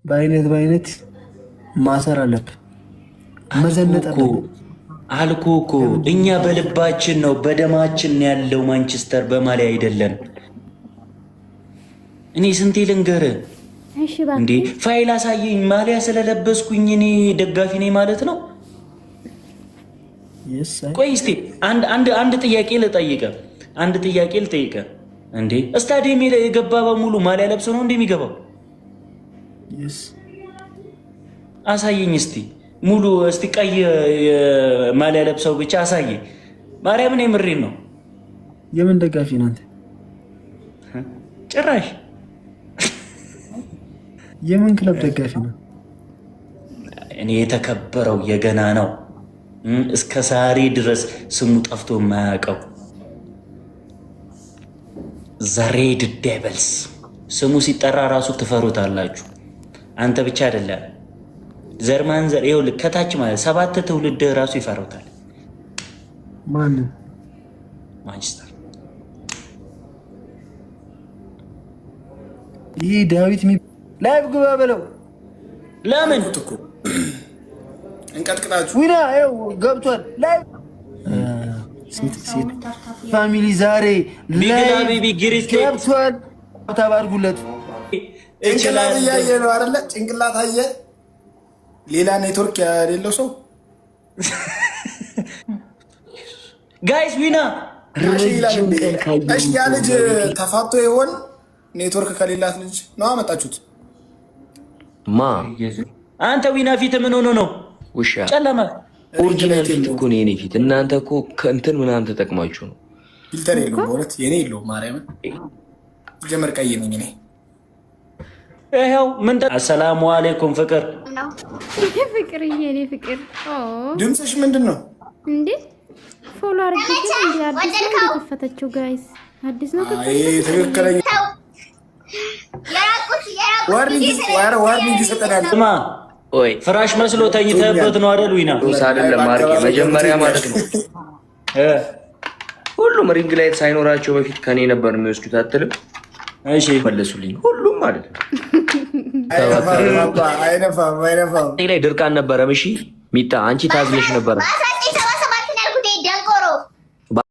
በአይነት ማሰር አለብህ። መዘነጥ አልኩህ እኮ እኛ በልባችን ነው በደማችን ያለው ማንቸስተር በማሊያ አይደለም። እኔ ስንቴ ልንገርህ እንዴ ፋይል አሳየኝ። ማሊያ ስለለበስኩኝ እኔ ደጋፊ ነኝ ማለት ነው? ቆይ እስቲ አንድ ጥያቄ ልጠይቅህ። እንዴ ስታዲየም የገባ በሙሉ ማሊያ ለብሶ ነው እንደሚገባው? አሳየኝ እስቲ ሙሉ እስቲ ቀይ ማሊያ ለብሰው ብቻ አሳየኝ። ማርያምን የምሬን ነው። የምን ደጋፊ ነህ አንተ? ጭራሽ የምን ክለብ ደጋፊ ነው? እኔ የተከበረው የገና ነው እስከ ዛሬ ድረስ ስሙ ጠፍቶ የማያውቀው ዘሬድ ዴቨልስ ስሙ ሲጠራ ራሱ ትፈሩታላችሁ። አንተ ብቻ አይደለም ዘርማን ዘር ይኸውልህ ከታች ማለት 7 ትውልድ ራሱ ይፈሩታል። ማን? ማንቸስተር። ይሄ ዳዊት ላይቭ ግባ በለው። ለምን እንቀጥቅጣችሁ ዊና ይኸው ገብቷል። ላይቭ ፋሚሊ ዛሬ ገብቷል። ተባርጉለት። ጭንቅላት እያየ ነው አይደለ? ጭንቅላት አየ። ሌላ ኔትወርክ የሌለው ሰው ጋይስ ዊና እሺ፣ ያ ልጅ ተፋቶ ይሆን? ኔትወርክ ከሌላት ልጅ ነው አመጣችሁት? ማ አንተ ዊና ፊት ምን ሆኖ ነው? ውሻ ጨለማ ኦሪጂናል ፊት እኮ ነው የኔ ፊት። እናንተ እኮ ከእንትን ምናምን ተጠቅማችሁ ነው። ፊልተር የለውም በእውነት የኔ የለውም። ማርያምን ጀመር ቀይ ነኝ እኔ። ይኸው ምን አሰላሙ አለይኩም ፍቅር ፍቅር የኔ ፍቅር ድምፅሽ ምንድን ነው እንዴ? ፎሎ አድርገሽ እንዴ? አዲስ ነው የከፈተችው ጋይስ፣ አዲስ ነው ከፈተችው። ትክክለኛ ዋርኒንግ ይሰጠናል። ስማ ወይ ፍራሽ መስሎ ተኝተህበት ነው አይደል? ዊና አይደለም ማርኬ፣ መጀመሪያ ማለት ነው ሁሉም ሪንግ ላይት ሳይኖራቸው በፊት ከኔ ነበር የሚወስዱት አትልም? እሺ መለሱልኝ ሁሉም ማለት ነው። አይነፋም ላይ ድርቃን ነበረም። እሺ ሚጣ አንቺ ታዝለሽ ነበረ።